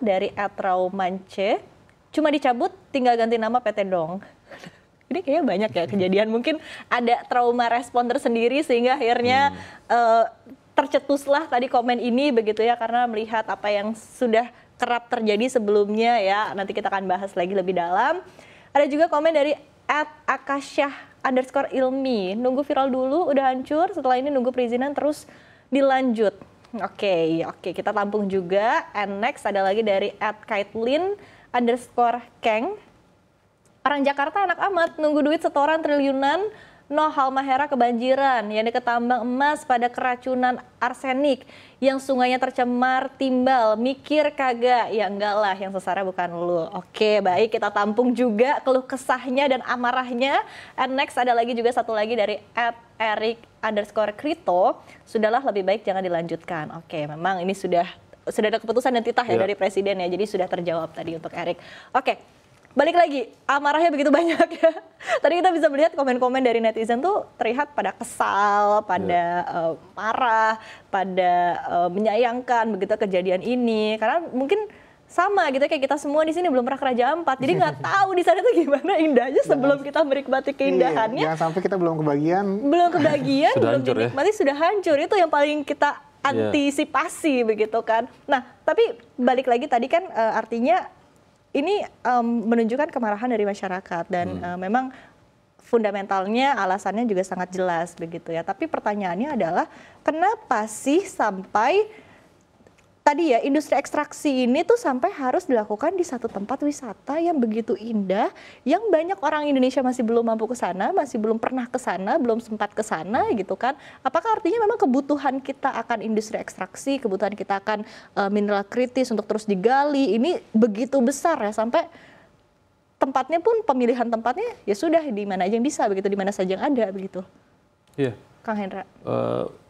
dari @raumance. Cuma dicabut, tinggal ganti nama PT dong. Ini kayaknya banyak ya kejadian. Mungkin ada trauma responder sendiri sehingga akhirnya tercetuslah tadi komen ini begitu ya. Karena melihat apa yang sudah kerap terjadi sebelumnya ya. Nanti kita akan bahas lagi lebih dalam. Ada juga komen dari @akasyah_ilmi. Nunggu viral dulu, udah hancur. Setelah ini nunggu perizinan terus dilanjut. Oke, kita tampung juga. And next ada lagi dari @kaitlin_keng. Orang Jakarta enak amat, nunggu duit setoran triliunan, no Halmahera kebanjiran, yang ketambang emas pada keracunan arsenik, yang sungainya tercemar timbal, mikir kagak, ya enggak lah, yang sesara bukan lu. Oke, baik, kita tampung juga keluh kesahnya dan amarahnya. And next ada lagi juga satu lagi dari @erik_krito, sudahlah lebih baik jangan dilanjutkan. Oke, memang ini sudah ada keputusan dan titah ya dari presiden ya, jadi sudah terjawab tadi untuk Erik. Oke, balik lagi, amarahnya begitu banyak ya. Tadi kita bisa melihat komen-komen dari netizen tuh terlihat pada kesal, pada marah, pada menyayangkan begitu kejadian ini. Karena mungkin sama gitu kayak kita semua di sini belum pernah ke Raja Ampat, jadi nggak tahu di sana tuh gimana indahnya sebelum kita menikmati keindahannya. Jangan sampai kita belum kebagian, belum dinikmati sudah hancur. Itu yang paling kita antisipasi begitu kan. Nah, tapi balik lagi tadi kan artinya ini menunjukkan kemarahan dari masyarakat dan memang fundamentalnya alasannya juga sangat jelas begitu ya. Tapi pertanyaannya adalah kenapa sih sampai tadi ya industri ekstraksi ini tuh sampai harus dilakukan di satu tempat wisata yang begitu indah, yang banyak orang Indonesia masih belum mampu ke sana, masih belum pernah ke sana, belum sempat ke sana gitu kan. Apakah artinya memang kebutuhan kita akan industri ekstraksi, kebutuhan kita akan mineral kritis untuk terus digali ini begitu besar ya, sampai tempatnya pun pemilihan tempatnya ya sudah di mana aja yang bisa begitu, di mana saja yang ada begitu. Iya. Kang Hendra.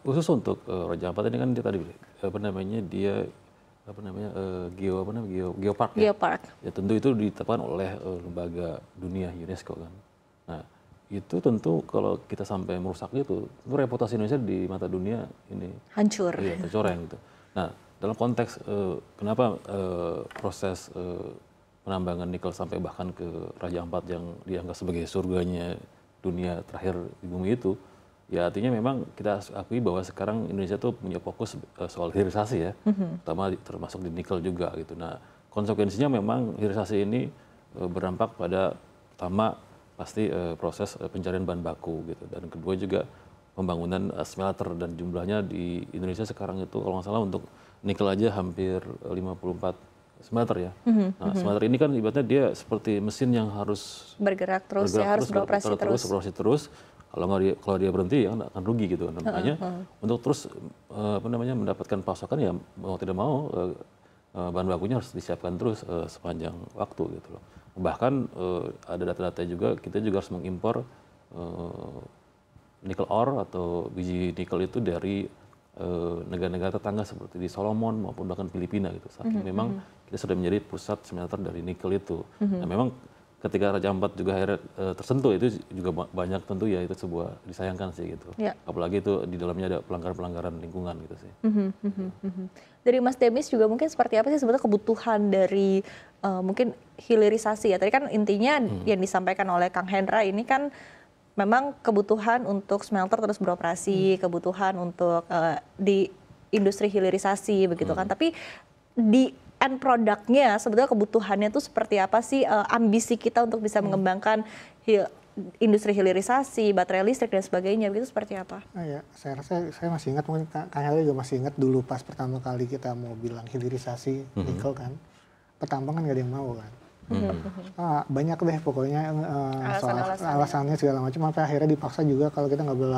Khusus untuk Raja Ampat ini kan dia tadi geopark. Geopark. Ya tentu itu ditetapkan oleh lembaga dunia UNESCO kan. Nah, itu tentu kalau kita sampai merusak itu reputasi Indonesia di mata dunia ini hancur. Iya, tercoreng gitu. Nah, dalam konteks kenapa proses penambangan nikel sampai bahkan ke Raja Ampat yang dianggap sebagai surganya dunia terakhir di bumi itu, ya artinya memang kita akui bahwa sekarang Indonesia tuh punya fokus soal hilirisasi ya, termasuk di nikel juga gitu. Nah, konsekuensinya memang hilirisasi ini berdampak pada pertama pasti proses pencarian bahan baku gitu, dan kedua juga pembangunan smelter, dan jumlahnya di Indonesia sekarang itu kalau nggak salah untuk nikel aja hampir 54 smelter ya. Nah, smelter ini kan ibaratnya dia seperti mesin yang harus bergerak terus, harus beroperasi terus. Kalau dia berhenti ya akan rugi gitu. Nah, makanya untuk terus mendapatkan pasokan ya mau tidak mau bahan bakunya harus disiapkan terus sepanjang waktu gitu loh. Bahkan ada data-data juga, kita juga harus mengimpor nikel ore atau biji nikel itu dari negara-negara tetangga seperti di Solomon maupun bahkan Filipina gitu. Saking memang kita sudah menjadi pusat smelter dari nikel itu. Nah, memang ketika Raja Ampat juga akhirnya tersentuh, itu juga banyak tentu ya, itu sebuah disayangkan sih gitu. Ya. Apalagi itu di dalamnya ada pelanggaran-pelanggaran lingkungan gitu sih. Dari Mas Demis juga mungkin seperti apa sih sebetulnya kebutuhan dari mungkin hilirisasi ya. Tadi kan intinya yang disampaikan oleh Kang Hendra ini kan memang kebutuhan untuk smelter terus beroperasi, kebutuhan untuk di industri hilirisasi begitu kan. Tapi di end produknya sebetulnya kebutuhannya itu seperti apa sih, ambisi kita untuk bisa mengembangkan industri hilirisasi, baterai listrik dan sebagainya, begitu seperti apa? Ya, saya rasa saya masih ingat, mungkin Kang Helda juga masih ingat dulu pas pertama kali kita mau bilang hilirisasi nikel kan, pertambangan nggak ada yang mau kan. Banyak deh pokoknya soal alasannya segala macam, sampai akhirnya dipaksa juga kalau kita nggak boleh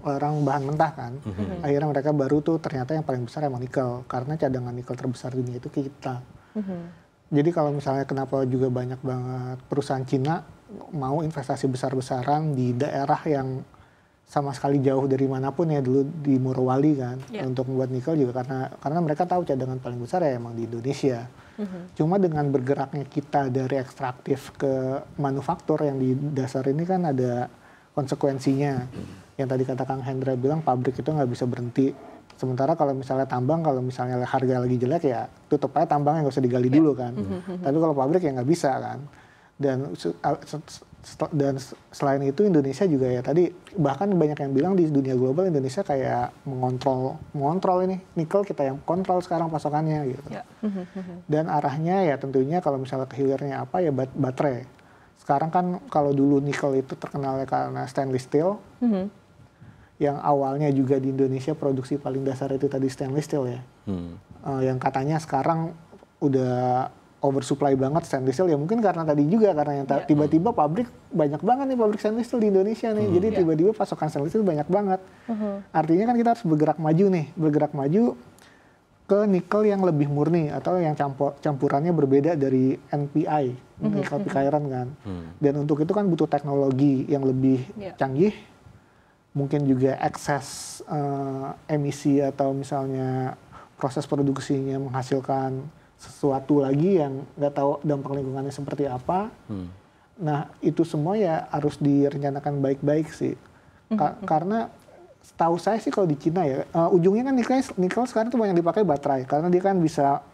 larang bahan mentah kan. Akhirnya mereka baru tuh ternyata yang paling besar emang nikel, karena cadangan nikel terbesar dunia itu kita. Jadi kalau misalnya kenapa juga banyak banget perusahaan Cina mau investasi besar-besaran di daerah yang sama sekali jauh dari manapun ya, dulu di Morowali kan, untuk membuat nikel juga karena mereka tahu cadangan paling besar ya emang di Indonesia. Cuma dengan bergeraknya kita dari ekstraktif ke manufaktur yang di dasar ini kan ada konsekuensinya. Yang tadi kata Kang Hendra bilang, pabrik itu nggak bisa berhenti Sementara kalau misalnya tambang, kalau misalnya harga lagi jelek ya tutup aja tambangnya, nggak usah digali dulu kan. Tapi kalau pabrik ya nggak bisa kan. Dan selain itu Indonesia juga ya tadi bahkan banyak yang bilang di dunia global Indonesia kayak mengontrol ini nikel, kita yang kontrol sekarang pasokannya gitu. Dan arahnya ya tentunya kalau misalnya kehilirnya apa ya baterai. Sekarang kan kalau dulu nikel itu terkenalnya karena stainless steel. Yang awalnya juga di Indonesia produksi paling dasar itu tadi stainless steel ya. Yang katanya sekarang udah oversupply banget stainless steel ya, mungkin karena tadi juga karena yang tiba-tiba pabrik banyak banget nih, pabrik stainless steel di Indonesia nih. Jadi tiba-tiba pasokan stainless steel banyak banget. Artinya kan kita harus bergerak maju ke nikel yang lebih murni atau yang campurannya berbeda dari NPI, nikel pick iron kan. Dan untuk itu kan butuh teknologi yang lebih canggih. Mungkin juga ekses emisi atau misalnya proses produksinya menghasilkan sesuatu lagi yang nggak tahu dampak lingkungannya seperti apa. Nah itu semua ya harus direncanakan baik-baik sih. Karena setahu saya sih kalau di Cina ya ujungnya kan nikel sekarang tuh banyak dipakai baterai karena dia kan bisa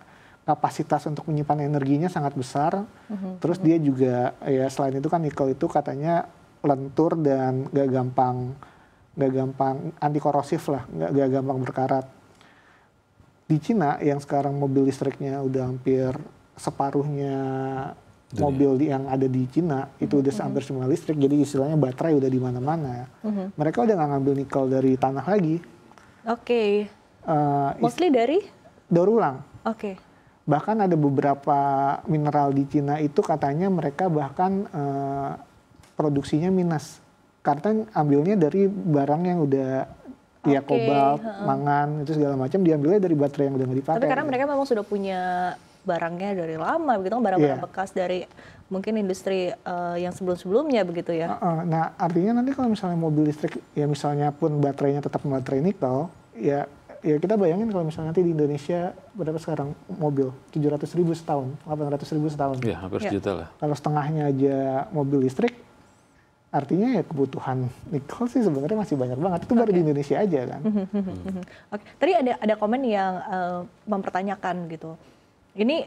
kapasitas untuk menyimpan energinya sangat besar. Terus dia juga ya selain itu kan nikel itu katanya lentur dan nggak gampang anti korosif lah, nggak gampang berkarat. Di Cina yang sekarang mobil listriknya udah hampir separuhnya mobil yang ada di Cina itu udah hampir semua listrik, jadi istilahnya baterai udah di mana-mana. Mereka udah nggak ngambil nikel dari tanah lagi. Mostly dari daur ulang. Bahkan ada beberapa mineral di Cina itu katanya mereka bahkan produksinya minus. Karena ambilnya dari barang yang udah kobalt, mangan, itu segala macam diambilnya dari baterai yang udah nggak dipakai. Tapi karena mereka memang sudah punya barangnya dari lama, begitu kan, barang-barang bekas dari mungkin industri yang sebelum-sebelumnya begitu ya. Nah artinya nanti kalau misalnya mobil listrik, ya misalnya pun baterainya tetap baterai nikel, ya kita bayangin kalau misalnya nanti di Indonesia berapa sekarang mobil 700.000 setahun, 800.000 setahun. Iya, hampir sejuta lah. Kalau setengahnya aja mobil listrik, artinya ya kebutuhan nikel sih sebenarnya masih banyak banget. Itu baru di Indonesia aja kan. Tadi ada komen yang mempertanyakan gitu. Ini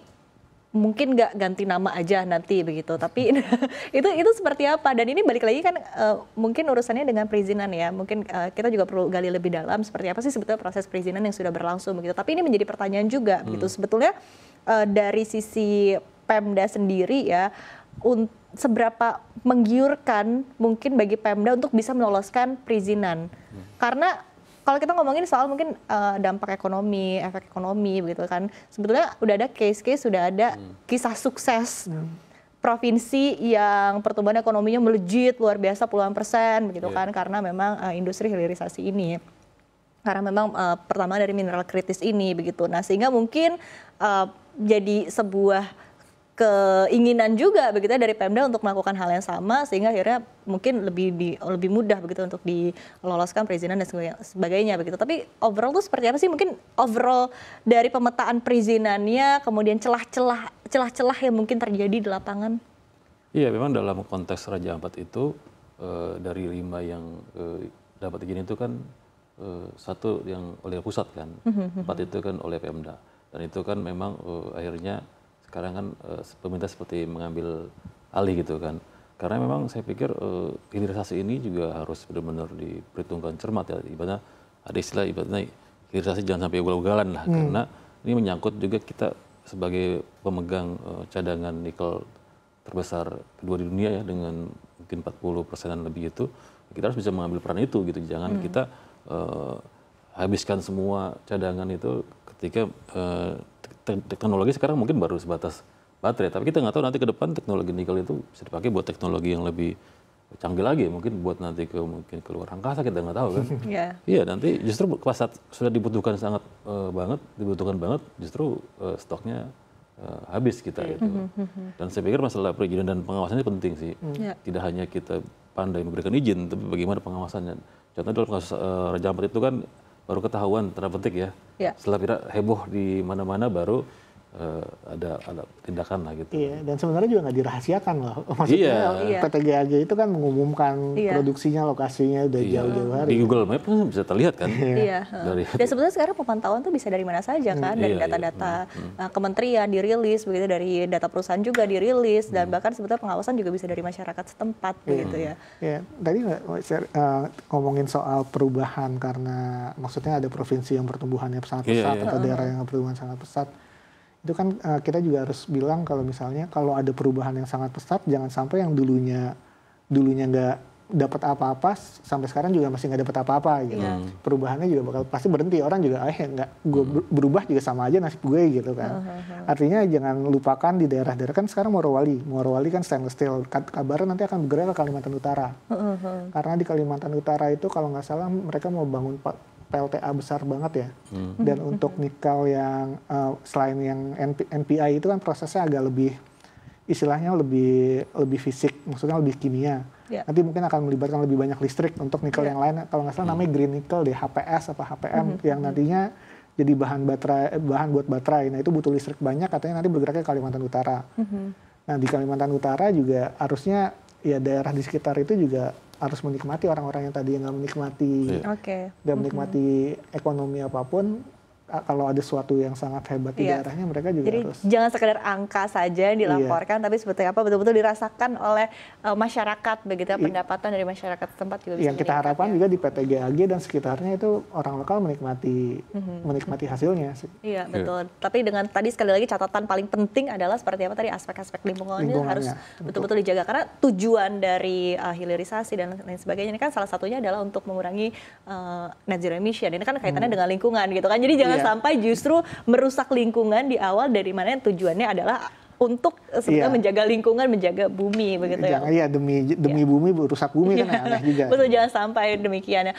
mungkin nggak ganti nama aja nanti begitu, tapi itu seperti apa? Dan ini balik lagi kan mungkin urusannya dengan perizinan ya. Mungkin kita juga perlu gali lebih dalam seperti apa sih sebetulnya proses perizinan yang sudah berlangsung begitu. Tapi ini menjadi pertanyaan juga begitu. Sebetulnya dari sisi Pemda sendiri ya, seberapa menggiurkan mungkin bagi Pemda untuk bisa meloloskan perizinan. Karena kalau kita ngomongin soal mungkin dampak ekonomi, efek ekonomi begitu kan, sebetulnya udah ada case-case, sudah ada kisah sukses provinsi yang pertumbuhan ekonominya melejit luar biasa puluhan persen begitu kan, karena memang industri hilirisasi ini. Karena memang pertama dari mineral kritis ini begitu. Nah sehingga mungkin jadi sebuah keinginan juga begitu dari Pemda untuk melakukan hal yang sama, sehingga akhirnya mungkin lebih mudah begitu untuk diloloskan perizinan dan sebagainya begitu. Tapi overall itu seperti apa sih? Mungkin overall dari pemetaan perizinannya, kemudian celah-celah yang mungkin terjadi di lapangan. Iya, memang dalam konteks Raja Ampat itu dari 5 yang dapat izin itu kan 1 yang oleh pusat kan, 4 itu kan oleh Pemda, dan itu kan memang akhirnya sekarang kan pemerintah seperti mengambil alih gitu kan. Karena memang saya pikir hilirisasi ini juga harus benar-benar diperhitungkan cermat ya. Ibaratnya ada istilah hilirisasi jangan sampai ugal-ugalan lah. Karena ini menyangkut juga kita sebagai pemegang cadangan nikel terbesar kedua di dunia ya, dengan mungkin 40%-an lebih itu, kita harus bisa mengambil peran itu gitu. Jangan kita habiskan semua cadangan itu ketika teknologi sekarang mungkin baru sebatas baterai, tapi kita nggak tahu nanti ke depan teknologi nikel itu bisa dipakai buat teknologi yang lebih canggih lagi, mungkin buat nanti mungkin ke luar angkasa, kita nggak tahu kan. Iya, nanti justru pas saat sudah dibutuhkan dibutuhkan banget, justru stoknya habis kita gitu. Dan saya pikir masalah perizinan dan pengawasannya penting sih. Tidak hanya kita pandai memberikan izin, tapi bagaimana pengawasannya. Contohnya dalam kasus Raja Ampat itu kan baru ketahuan tanda petik ya. Setelah heboh di mana-mana baru ada tindakan lah gitu. Iya, dan sebenarnya juga nggak dirahasiakan loh. Maksudnya PT GAG itu kan mengumumkan produksinya, lokasinya udah jauh-jauh hari. Di Google Maps kan bisa terlihat kan. Iya. Dan sebetulnya sekarang pemantauan tuh bisa dari mana saja kan, dari data-data kementerian dirilis, begitu dari data perusahaan juga dirilis, dan bahkan sebetulnya pengawasan juga bisa dari masyarakat setempat, begitu ya. Iya, tadi ngomongin soal perubahan karena maksudnya ada provinsi yang pertumbuhannya sangat pesat atau daerah yang pertumbuhan sangat pesat. Itu kan kita juga harus bilang kalau misalnya kalau ada perubahan yang sangat pesat, jangan sampai yang dulunya nggak dapat apa-apa sampai sekarang juga masih nggak dapat apa-apa gitu. Perubahannya juga bakal pasti berhenti, orang juga nggak gue berubah juga sama aja nasib gue gitu kan. Artinya jangan lupakan di daerah-daerah kan sekarang Morowali kan stainless steel, kabarnya nanti akan bergerak ke Kalimantan Utara. Karena di Kalimantan Utara itu kalau nggak salah mereka mau bangun PLTA besar banget ya. Dan untuk nikel yang selain yang NPI itu kan prosesnya agak lebih istilahnya lebih fisik, maksudnya lebih kimia. Nanti mungkin akan melibatkan lebih banyak listrik untuk nikel yang lain. Kalau nggak salah namanya green nickel deh, HPS apa HPM yang nantinya jadi bahan buat baterai. Nah itu butuh listrik banyak, katanya nanti bergeraknya ke Kalimantan Utara. Nah di Kalimantan Utara juga harusnya ya daerah di sekitar itu juga harus menikmati orang-orang yang tadi nggak menikmati ekonomi apapun. Kalau ada sesuatu yang sangat hebat di daerahnya, mereka juga jadi harus. Jangan sekedar angka saja yang dilaporkan, tapi seperti apa betul-betul dirasakan oleh masyarakat, begitu ya, pendapatan dari masyarakat setempat juga bisa. Yang kita harapkan juga di PT GAG dan sekitarnya itu orang lokal menikmati hasilnya. Iya betul. Tapi dengan tadi sekali lagi catatan paling penting adalah seperti apa tadi aspek-aspek lingkungannya harus betul-betul dijaga, karena tujuan dari hilirisasi dan lain sebagainya ini kan salah satunya adalah untuk mengurangi net zero emission. Ini kan kaitannya dengan lingkungan gitu kan. Jadi jangan sampai justru merusak lingkungan di awal, dari mana tujuannya adalah untuk sebenarnya menjaga lingkungan, menjaga bumi begitu ya. Iya, demi bumi rusak bumi kan aneh juga. Betul, jangan sampai demikian ya.